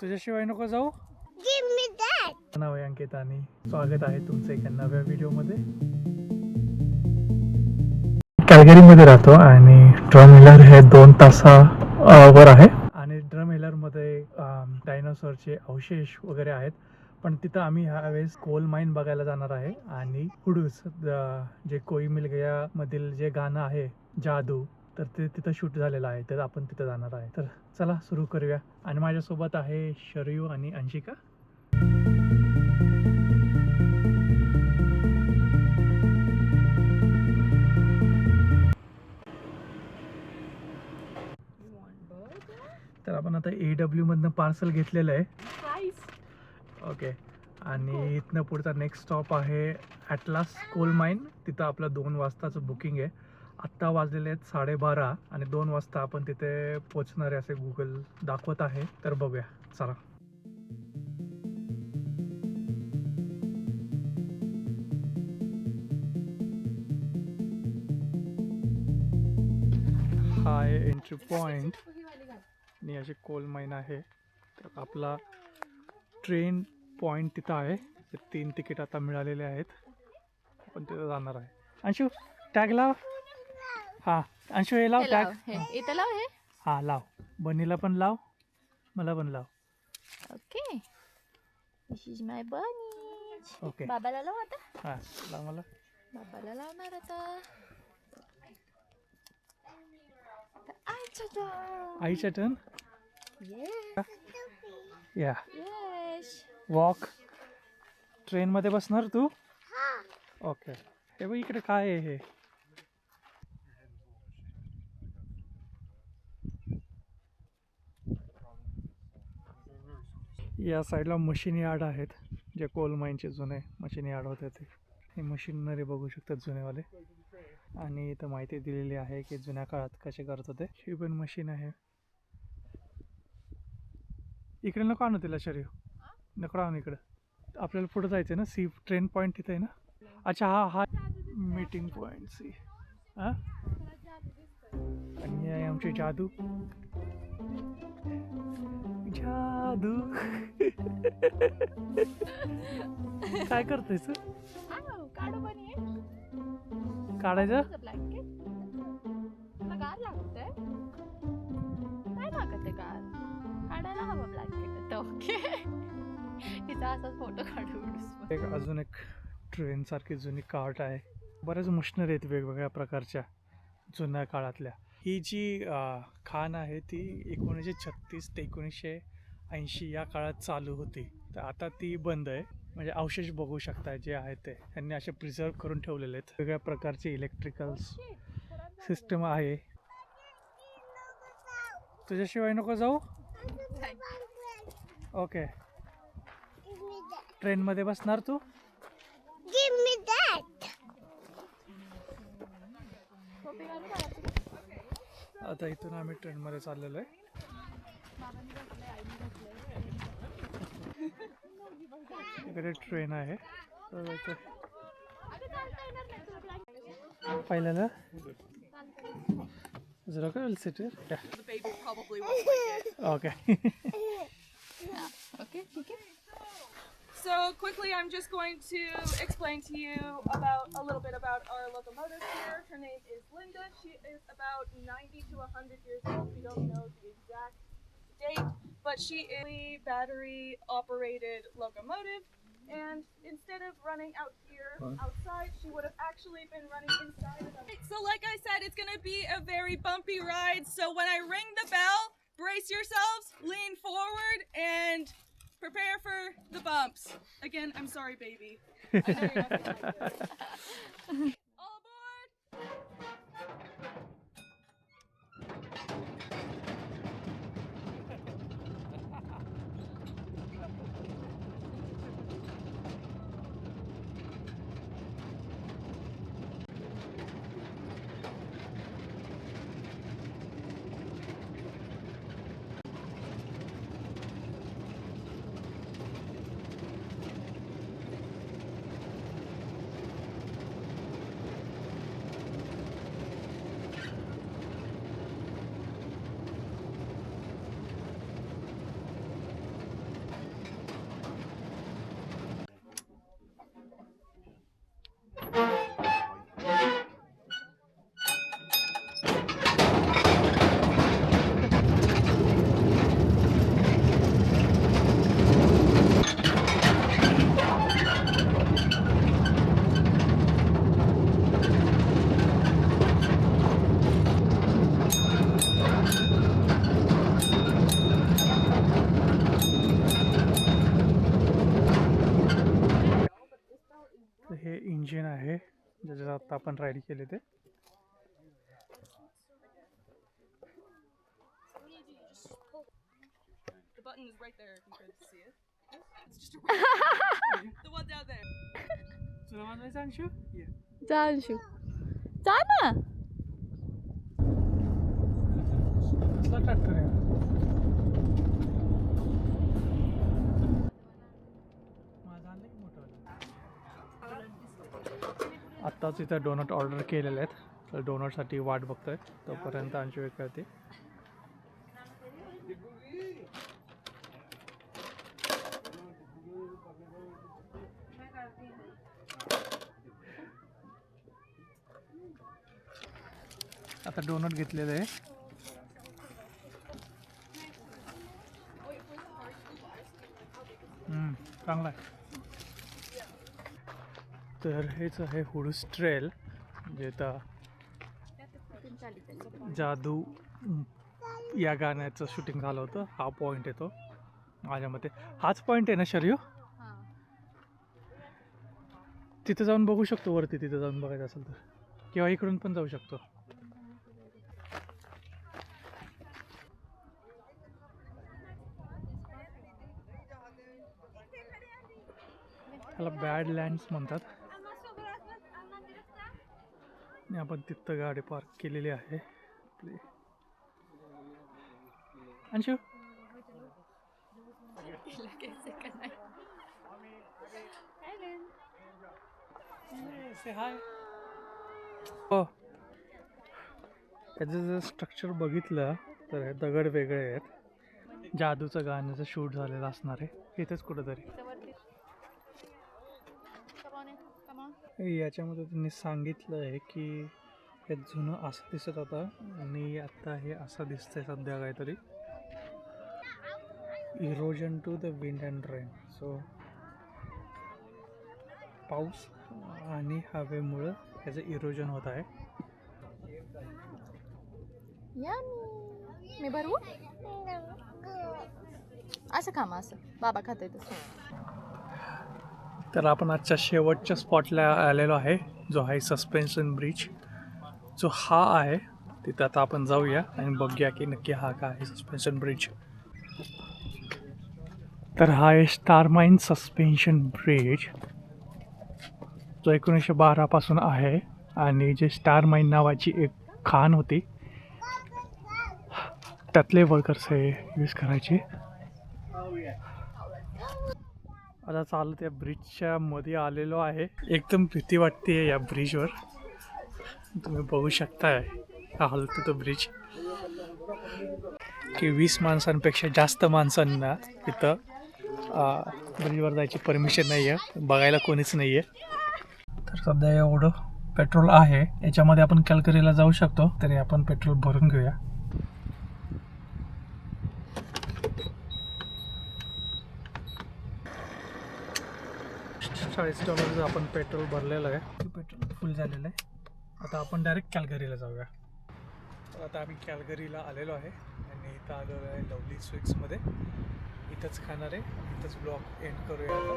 तुझ्याशिवाय नको जाऊ. नाव आहे अंकित आणि स्वागत आहे तुमचं एका नव्या व्हिडिओमध्ये. कॅलगरीमध्ये राहतो आणि ड्रम व्हीलर हे 2 तासावर आहे आणि ड्रम व्हीलरमध्ये डायनोसॉरचे अवशेष वगैरे आहेत. पण तिथं आम्ही ह्यावेळेस कोल माईन बघायला जाणार आहे आणि हुडूस जे कोई मिल गया मधील जे गाणं आहे जादू, तर ते तिथं शूट झालेलं आहे. तर आपण तिथं जाणार आहे. तर चला सुरू करूया. आणि माझ्यासोबत आहे शरयू आणि अंशिका. तर आपण आता AW मधनं पार्सल घेतलेलं आहे. ओके. आणि इथनं पुढचा नेक्स्ट स्टॉप आहे ॲटलास कोल माईन. तिथं आपलं 2 वाजताचं बुकिंग आहे. आत्ता वाजलेले आहेत 12:30 आणि 2 वाजता आपण तिथे पोचणार आहे असे गुगल दाखवत आहे. तर बघूया, चला. हा आहे एंट्री पॉइंट आणि अशी कोल माईन आहे. तर आपला ट्रेन पॉइंट तिथं आहे. 3 तिकीट आता मिळालेले आहेत. आपण तिथं जाणार आहे. अंशू टॅग लाव. हा अंशू हे लाव टॅग. इथं लाव हे. हा लाव. बनीला पण लाव, मला पण लाव. ओके. दिस इज माय बनी. ओके. बाबाला लाव आता. हा लाव मला. बाबाला लावणार आता. आईचा टर्न. आईच्या टर्न. या येस. वॉक. ट्रेन मध्ये बसणार तू? ओके. हे बघ इकडे काय आहे हे. या साईडला मशीन यार्ड आहेत, जे कोल माईनचे जुने मशीन यार्ड होते ते. हे मशीनरी बघू शकतात जुनेवाले. आणि इथं माहिती दिलेली आहे की जुन्या काळात कसे करत होते. ही पण मशीन आहे. इकडे नको आणू तिला शरीर, नको आणू इकडं. आपल्याला पुढे जायचं ना. सी ट्रेन पॉईंट तिथे आहे ना. अच्छा हा मीटिंग पॉईंट सी. हां आणि आहे आमची जादू. जादू काय करतेस? काढायचं. गार लागतंय. काय लागत आहे गार? काढायला हवं ब्लँकेट. ओके. तिचा असाच फोटो काढू. अजून एक ट्रेन सारखी जुनी कार्ट आहे. बऱ्याच मशिनरी आहेत वेगवेगळ्या प्रकारच्या जुन्या काळातल्या. ही जी खाण आहे ती 1936 ते 1980 या काळात चालू होती. तर आता ती बंद आहे. म्हणजे अवशेष बघू शकता जे आहे ते त्यांनी असे प्रिझर्व करून ठेवलेले आहेत. वेगळ्या प्रकारचे इलेक्ट्रिकल सिस्टम आहे. तुझ्याशिवाय नको जाऊ. ओके. ट्रेनमध्ये बसणार तू? आता इथून आम्ही ट्रेनमध्ये चाललेलो आहे. इकडे ट्रेन आहे. पहिल्याला जरा काय सिटी. ओके. Okay, ठीक आहे. So quickly, I'm just going to explain to you about a little bit about our locomotive here. Her name is Linda. She is about 90 to 100 years old. We don't know the exact date, but she is a battery-operated locomotive. And instead of running out here outside, she would have actually been running inside. So like I said, it's going to be a very bumpy ride. So when I ring the bell, brace yourselves, lean forward, and prepare for the bumps. Again, I'm sorry, baby. I know you're not gonna like it. All aboard! Engine आहे ज्याच्यात आता आपण ride केले ते. The button is right there if you could see it. It's just a the one down there. तुला मानवायचं अंशू? जा अंशू, जा ना. कसला ट्रॅक्टर आहे? आत्ताच इथं डोनट ऑर्डर केलेले आहेत, तर डोनटसाठी वाट बघतोय तोपर्यंत अंशू वेळ करते. आता डोनट घेतलेलं आहे. चांगला आहे. तर हेच आहे हुडूस ट्रेल, जे आता जादू या गाण्याचं शूटिंग झालं होतं. हा पॉईंट येतो माझ्या मते. हाच पॉईंट आहे ना शर्यू? तिथं जाऊन बघू शकतो वरती, तिथं जाऊन बघायचं असेल तर, किंवा इकडून पण जाऊ शकतो. ह्याला बॅड लँड्स म्हणतात. आणि आपण तिथं गाडी पार्क केलेली आहे. अंशू हो, याचं जर स्ट्रक्चर बघितलं तर हे दगड वेगळे आहेत. जादूचं गाण्याचं शूट झालेलं असणार आहे इथेच कुठंतरी. याच्यामध्ये त्यांनी सांगितलं आहे की हे जुनं असं दिसत होतं आणि आता हे असं दिसतंय सध्या काहीतरी. Erosion to the wind and rain. So पाऊस आणि हवेमुळं ह्याचं इरोजन होत आहे. मी भरवू असं खा, मग असं बाबा खाते तसं. तर आपण आजच्या शेवटच्या स्पॉटला आलेलो आहे, जो आहे सस्पेन्शन ब्रिज. जो हा आहे तिथं आता आपण जाऊया आणि बघूया की नक्की हा काय आहे सस्पेन्शन ब्रिज. तर हा आहे स्टारमाइन सस्पेन्शन ब्रिज, जो 1912 पासून आहे. आणि जे स्टारमाइन नावाची एक खाण होती त्यातले वर्कर्स हे यूज करायचे. आता चालत या ब्रिजच्या मध्ये आलेलो आहे. एकदम भीती वाटते या ब्रिजवर. तुम्ही बघू शकताय हा हलतो तो ब्रिज. की 20 माणसांपेक्षा जास्त माणसांना तिथं ब्रिजवर जायची परमिशन नाही आहे, बघायला कोणीच नाही आहे. तर सध्या एवढं पेट्रोल आहे, याच्यामध्ये आपण कॅल्गरीला जाऊ शकतो. तरी आपण पेट्रोल भरून घेऊया. $40 आपण पेट्रोल भरलेलं आहे. पेट्रोल फुल झालेलं आहे. आता आपण डायरेक्ट कॅल्गरीला जाऊया. आता आम्ही कॅल्गरीला आलेलो आहे आणि इथं आलेलो आहे लवली स्वीट्समध्ये. इथंच खाणार आहे, इथंच ब्लॉग एंड करूया आता.